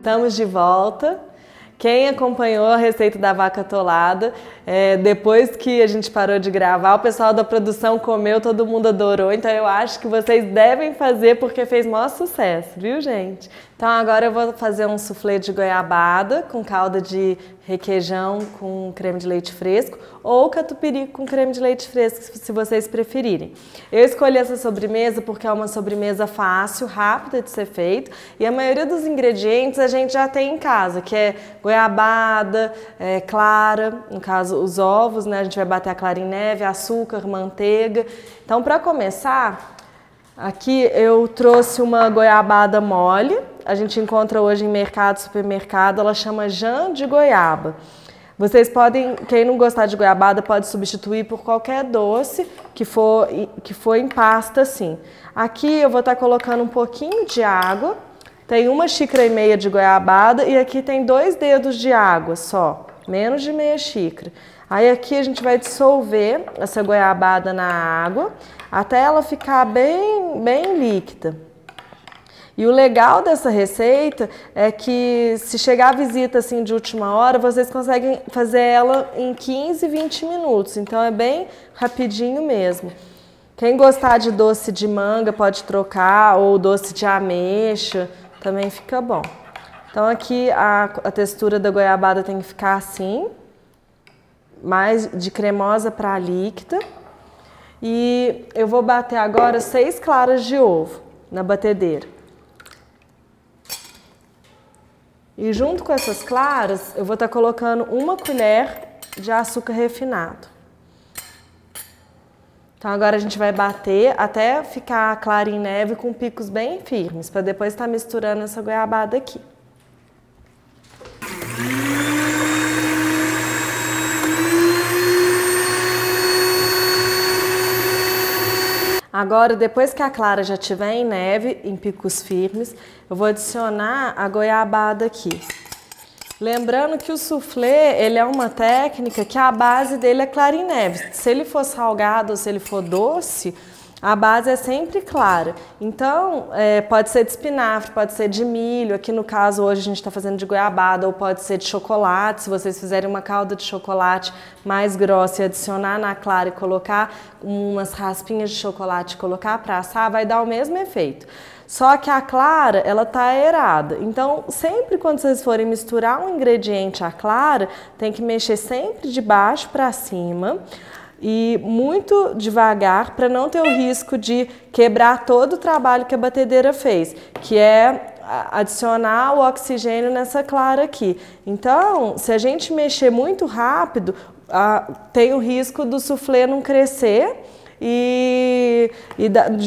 Estamos de volta. Quem acompanhou a receita da vaca atolada, depois que a gente parou de gravar, o pessoal da produção comeu, todo mundo adorou, então eu acho que vocês devem fazer porque fez maior sucesso, viu, gente? Então agora eu vou fazer um soufflé de goiabada com calda de requeijão com creme de leite fresco ou catupiry com creme de leite fresco, se vocês preferirem. Eu escolhi essa sobremesa porque é uma sobremesa fácil, rápida de ser feita e a maioria dos ingredientes a gente já tem em casa, que é goiabada, clara, no caso os ovos, né? A gente vai bater a clara em neve, açúcar, manteiga. Então, para começar, aqui eu trouxe uma goiabada mole. A gente encontra hoje em mercado, supermercado, ela chama jam de goiaba. Vocês podem, quem não gostar de goiabada, pode substituir por qualquer doce que for em pasta assim. Aqui eu vou estar colocando um pouquinho de água. Tem 1,5 xícaras de goiabada e aqui tem 2 dedos de água só, menos de meia xícara. Aí aqui a gente vai dissolver essa goiabada na água até ela ficar bem líquida. E o legal dessa receita é que se chegar a visita assim de última hora, vocês conseguem fazer ela em 15, 20 minutos. Então é bem rapidinho mesmo. Quem gostar de doce de manga pode trocar ou doce de ameixa, também fica bom. Então aqui a textura da goiabada tem que ficar assim, mais de cremosa para líquida. E eu vou bater agora 6 claras de ovo na batedeira. E junto com essas claras, eu vou estar colocando 1 colher de açúcar refinado. Então agora a gente vai bater até ficar a clara em neve com picos bem firmes, para depois estar misturando essa goiabada aqui. Agora, depois que a clara já estiver em neve, em picos firmes, eu vou adicionar a goiabada aqui. Lembrando que o soufflé, ele é uma técnica que a base dele é clara em neve. Se ele for salgado ou se ele for doce, a base é sempre clara. Então, pode ser de espinafre, pode ser de milho. Aqui no caso, hoje a gente está fazendo de goiabada, ou pode ser de chocolate. Se vocês fizerem uma calda de chocolate mais grossa e adicionar na clara e colocar umas raspinhas de chocolate e colocar para assar, vai dar o mesmo efeito. Só que a clara, ela tá aerada. Então, sempre quando vocês forem misturar um ingrediente à clara, tem que mexer sempre de baixo para cima e muito devagar para não ter o risco de quebrar todo o trabalho que a batedeira fez, que é adicionar o oxigênio nessa clara aqui. Então, se a gente mexer muito rápido, tem o risco do soufflé não crescer e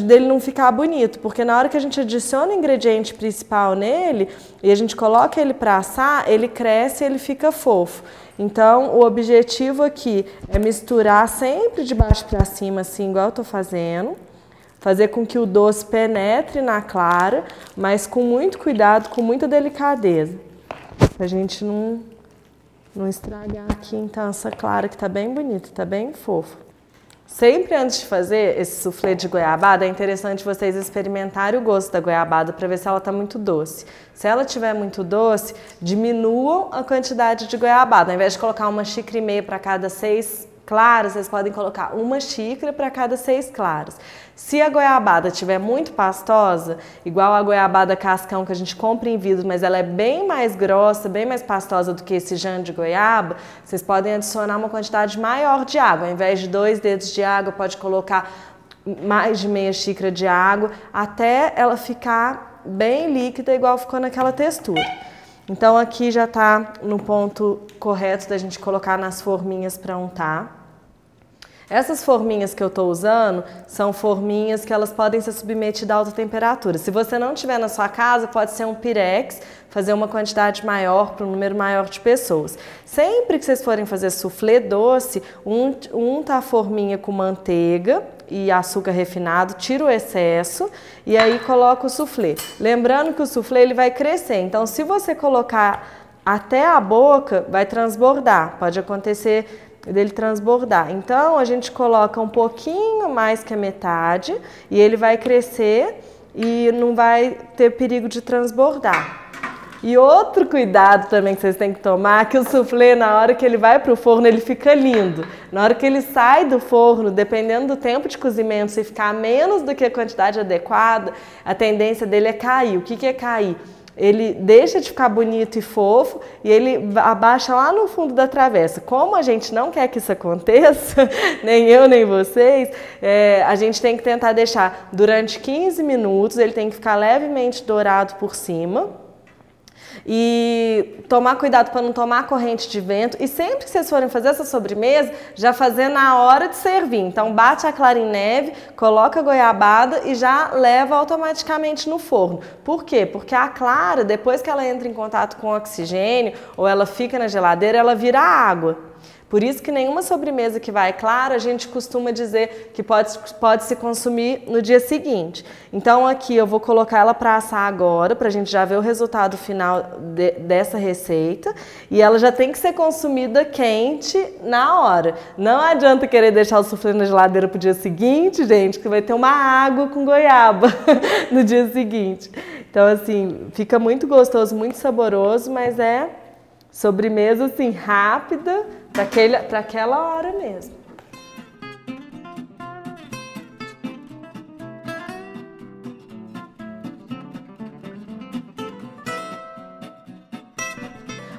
dele não ficar bonito, porque na hora que a gente adiciona o ingrediente principal nele e a gente coloca ele para assar, ele cresce e ele fica fofo. Então, o objetivo aqui é misturar sempre de baixo para cima, assim, igual eu tô fazendo. Fazer com que o doce penetre na clara, mas com muito cuidado, com muita delicadeza. Pra gente não estragar aqui, então, essa clara que tá bem bonita, tá bem fofa. Sempre antes de fazer esse soufflé de goiabada, é interessante vocês experimentarem o gosto da goiabada para ver se ela está muito doce. Se ela estiver muito doce, diminuam a quantidade de goiabada. Ao invés de colocar 1,5 xícaras para cada 6 claras, vocês podem colocar 1 xícara para cada 6 claras. Se a goiabada estiver muito pastosa, igual a goiabada cascão que a gente compra em vidro, mas ela é bem mais grossa, bem mais pastosa do que esse jam de goiaba, vocês podem adicionar uma quantidade maior de água. Ao invés de 2 dedos de água, pode colocar mais de meia xícara de água, até ela ficar bem líquida, igual ficou naquela textura. Então aqui já está no ponto correto da gente colocar nas forminhas para untar. Essas forminhas que eu estou usando são forminhas que elas podem ser submetidas a alta temperatura. Se você não tiver na sua casa, pode ser um pirex, fazer uma quantidade maior para um número maior de pessoas. Sempre que vocês forem fazer soufflé doce, unta a forminha com manteiga e açúcar refinado, tira o excesso e aí coloca o soufflé. Lembrando que o soufflé ele vai crescer, então se você colocar até a boca, vai transbordar, pode acontecer dele transbordar. Então a gente coloca um pouquinho mais que a metade e ele vai crescer e não vai ter perigo de transbordar. E outro cuidado também que vocês têm que tomar, que o soufflé, na hora que ele vai para o forno, ele fica lindo. Na hora que ele sai do forno, dependendo do tempo de cozimento, se ficar menos do que a quantidade adequada, a tendência dele é cair. O que é cair? Ele deixa de ficar bonito e fofo e ele abaixa lá no fundo da travessa. Como a gente não quer que isso aconteça, nem eu nem vocês, a gente tem que tentar deixar durante 15 minutos, ele tem que ficar levemente dourado por cima. E tomar cuidado para não tomar corrente de vento. E sempre que vocês forem fazer essa sobremesa, já fazer na hora de servir. Então bate a clara em neve, coloca a goiabada e já leva automaticamente no forno. Por quê? Porque a clara, depois que ela entra em contato com o oxigênio ou ela fica na geladeira, ela vira água. Por isso que nenhuma sobremesa que vai clara, a gente costuma dizer que pode se consumir no dia seguinte. Então aqui eu vou colocar ela para assar agora, para a gente já ver o resultado final dessa receita. E ela já tem que ser consumida quente na hora. Não adianta querer deixar o soufflé na geladeira para o dia seguinte, gente, que vai ter uma água com goiaba no dia seguinte. Então assim, fica muito gostoso, muito saboroso, mas é sobremesa assim, rápida, para aquela hora mesmo.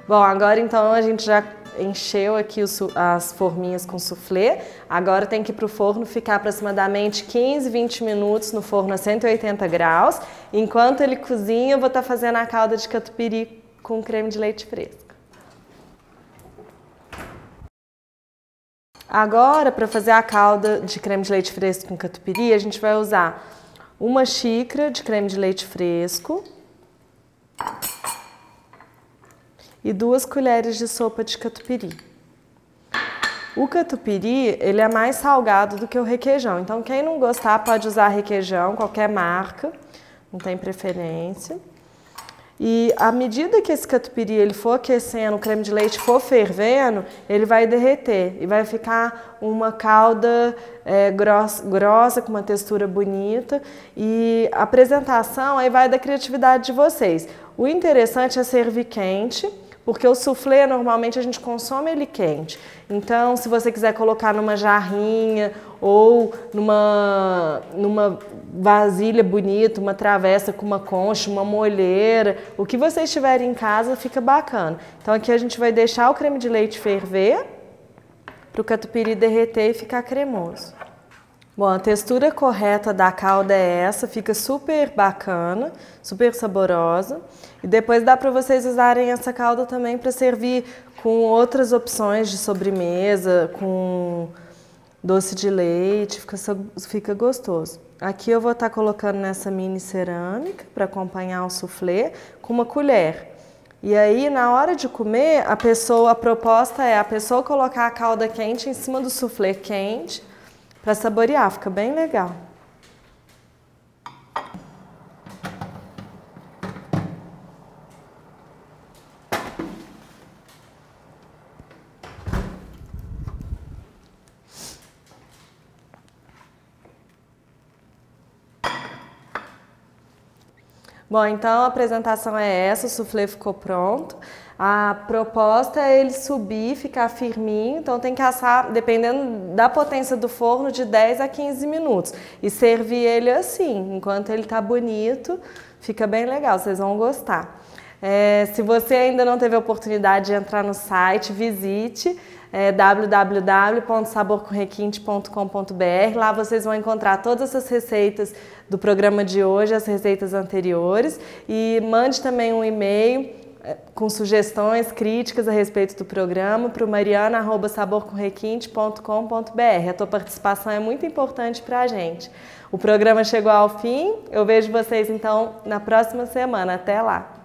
Bom, agora então a gente já encheu aqui as forminhas com soufflé. Agora tem que ir para o forno ficar aproximadamente 15, 20 minutos no forno a 180 graus. Enquanto ele cozinha, eu vou estar fazendo a calda de catupiry com creme de leite fresco. Agora, para fazer a calda de creme de leite fresco com catupiry, a gente vai usar 1 xícara de creme de leite fresco e 2 colheres de sopa de catupiry. O catupiry, ele é mais salgado do que o requeijão, então quem não gostar pode usar requeijão, qualquer marca, não tem preferência. E à medida que esse catupiry ele for aquecendo, o creme de leite for fervendo, ele vai derreter e vai ficar uma calda grossa, com uma textura bonita. E a apresentação aí vai da criatividade de vocês. O interessante é servir quente, porque o soufflé normalmente a gente consome ele quente. Então, se você quiser colocar numa jarrinha ou numa vasilha bonita, uma travessa com uma concha, uma molheira, o que vocês tiverem em casa fica bacana. Então aqui a gente vai deixar o creme de leite ferver para o catupiry derreter e ficar cremoso. Bom, a textura correta da calda é essa, fica super bacana, super saborosa. E depois dá para vocês usarem essa calda também para servir com outras opções de sobremesa, com doce de leite, fica gostoso. Aqui eu vou estar colocando nessa mini cerâmica para acompanhar o soufflé com uma colher. E aí, na hora de comer, a proposta é a pessoa colocar a calda quente em cima do soufflé quente para saborear, fica bem legal. Bom, então a apresentação é essa, o soufflé ficou pronto. A proposta é ele subir, ficar firminho, então tem que assar, dependendo da potência do forno, de 10 a 15 minutos. E servir ele assim, enquanto ele tá bonito, fica bem legal, vocês vão gostar. Se você ainda não teve a oportunidade de entrar no site, visite www.saborcomrequinte.com.br. Lá vocês vão encontrar todas essas receitas do programa de hoje, as receitas anteriores, e mande também um e-mail com sugestões, críticas a respeito do programa para o mariana@saborcomrequinte.com.br. A tua participação é muito importante para a gente. O programa chegou ao fim, eu vejo vocês então na próxima semana. Até lá!